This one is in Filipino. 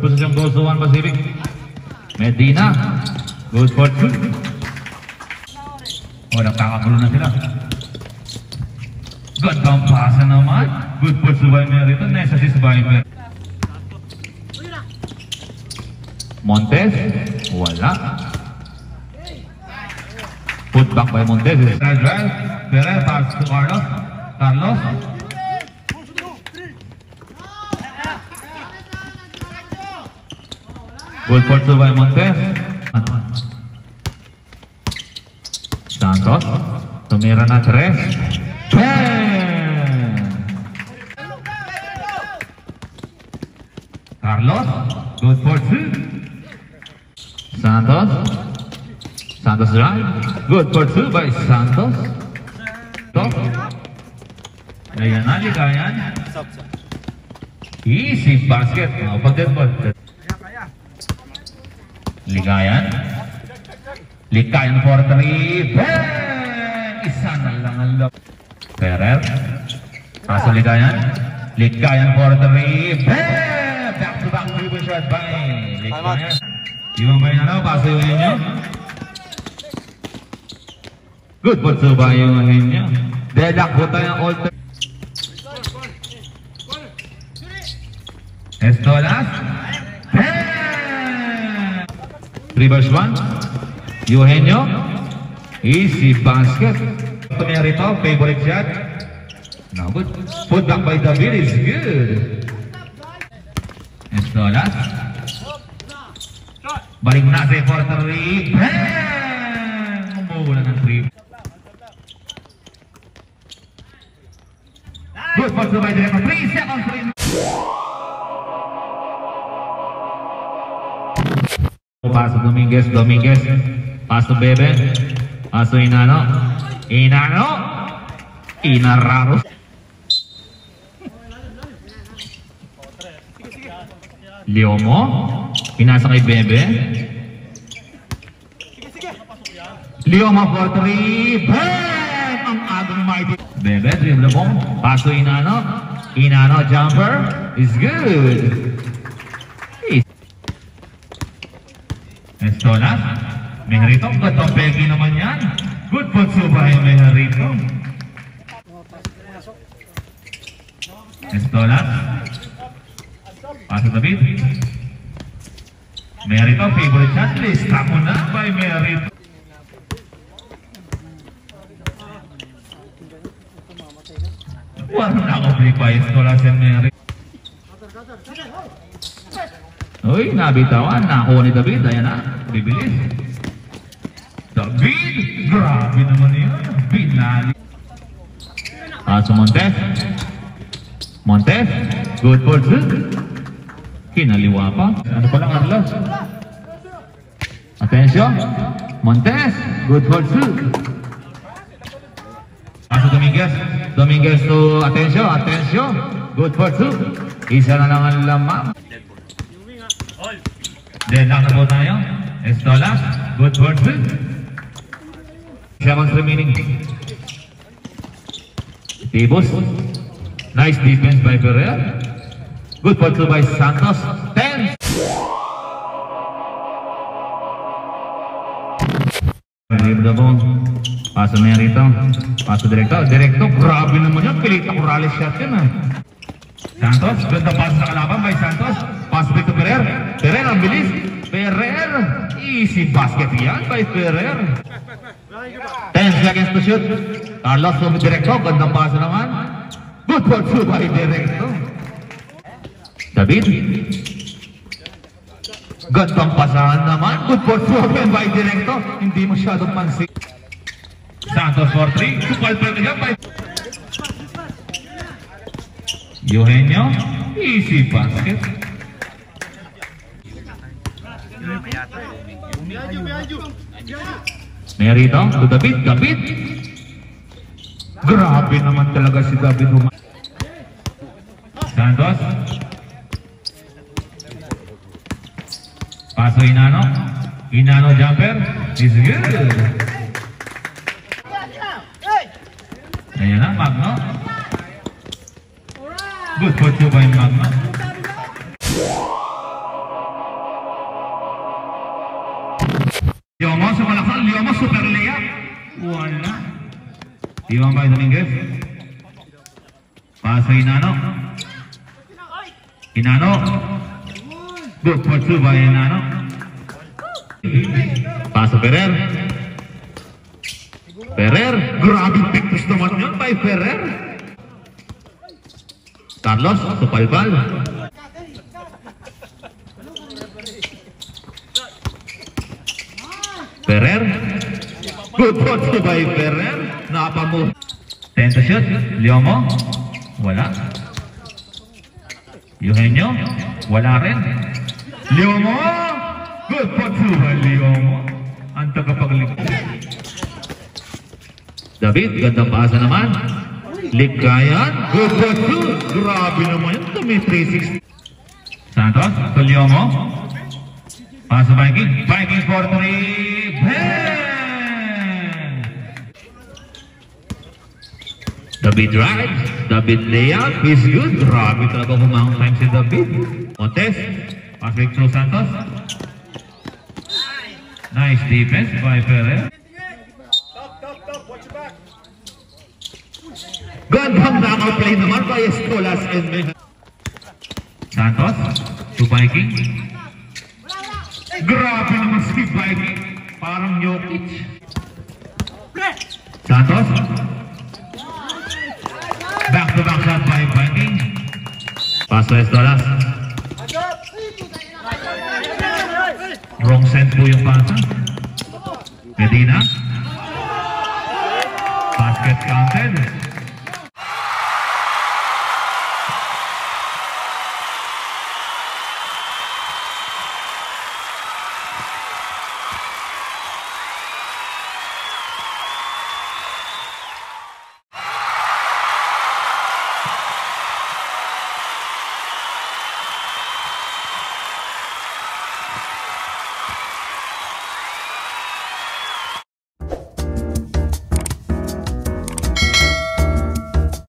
position goes to One Pacific. Medina. Good for two. Oh, nagkakagulo na sila. Gandang pasa naman. Good for Subaymer ito. Nesa si Subaymer. Montes. Wala. Put back by Montes. Israel. Ferrer pass to Carlos. Carlos. Good for two by Montes. Santos. Tumira na tres. Carlos. Good for two. Santos. Santos drive. Good for two by Santos. Ayan na, ligayan. Easy basket. Pag-deadball. Ligayan. Ligayan for three. Isa na lang ang love. Ferrer. Kaso ligayan. Ligayan for three. Back to back dribble shot by Ligayan. Yung may nanaw, paso yung inyo. Good for two by yung inyo. Dedak po tayo ang alter. Estolas. 3 vs 1. Eugenio. Easy basket. Tumiyarito, favorite shot. No good. Put back by David is good. Estolas. Balik na si for 3. Umuulan ng 3. Good for 2 by Director. 3 seconds. Paso Dominguez, Dominguez. Paso Bebe. Paso Inano. Inano. Inararo. Liomo. Pinasa kay Bebe. Liomo for 3. Bang! Ang agong mighty. Bebe, dribble mo. Paso Inano. Inano jumper. Is good. Estolas. Meherito. Gandang pegi naman yan. Good for Subay Meherito. Estolas. Paso David. Meherito. Favorite shot. Lista mo na by Meherito. Wala na ako break by Estolas and Meherito. Uy, nabitawan. Nakuha ni David. Ayan na. Bibilis. David! Grabe naman yun. Binali. So Montes. Montes. Good for two. Kinaliwa pa. Ano pala, Carlos? Attention. Montes. Good for two. So Dominguez. Dominguez to attention. Attention. Good for two. Isa na lang ang lamang. Then lang na po tayo. Estolas. Good for two. Seconds remaining. Tibos. Nice defense by Ferrer. Good for two by Santos. 10. Leave the ball. Paso na yan rito. Paso direkto. Direkto. Grabe naman yan. Pilita Corrales shot yun ah. Santos. Ganda paso sa kalaban by Santos. Paso to Ferrer. Ferrer ang bilis. Ferrer. Easy basket yan by Ferrer. 10 seconds to shoot. Carlos from Directo. Gandang paso naman. Good for two by Directo. David. Gandang pasahan naman. Good for two again by Directo. Hindi masyadong pansin. Santos for 3. Supal pa niya by Eugenio. Easy basket. Merito to David. David. Grabe naman talaga si David. Santos. Paso Inano. Inano jumper. Is good. Ayan na, Magno. Good for two by Magno. Liomo sa malakal. Liomo super layup. Wala. Iwan by Dominguez. Pasa Inano. Inano. Good for two by Inano. Pasa Ferrer. Ferrer. Grabe pictus naman yun by Ferrer. Carlos. Supalpal. Ferrer. Good for two by Ferrer. Napamu. Tenta shot. Liomo. Wala. Eugenio. Wala rin. Liomo. Good for two by Liomo. Ang tagapagligtas. David. Gandang paasa naman. Likayan. Good for two. Grabe naman yun. Tumi 360. Santos. To Liomo. Pasa Viking. Viking for 3. Bang! David drives, David layup, he's good. Grabe talaga kumahang time si David. Montes, passing through Santos. Nice defense by Ferrer. Gandang knockout play naman by Escolas and Meja. Santos, to Viking. Grabe naman si Viking. Parang Jokic. Santos. Back-to-back shot by Viking. Pass to Escolas. Wrong send po yung pasa. Medina. Basket counted.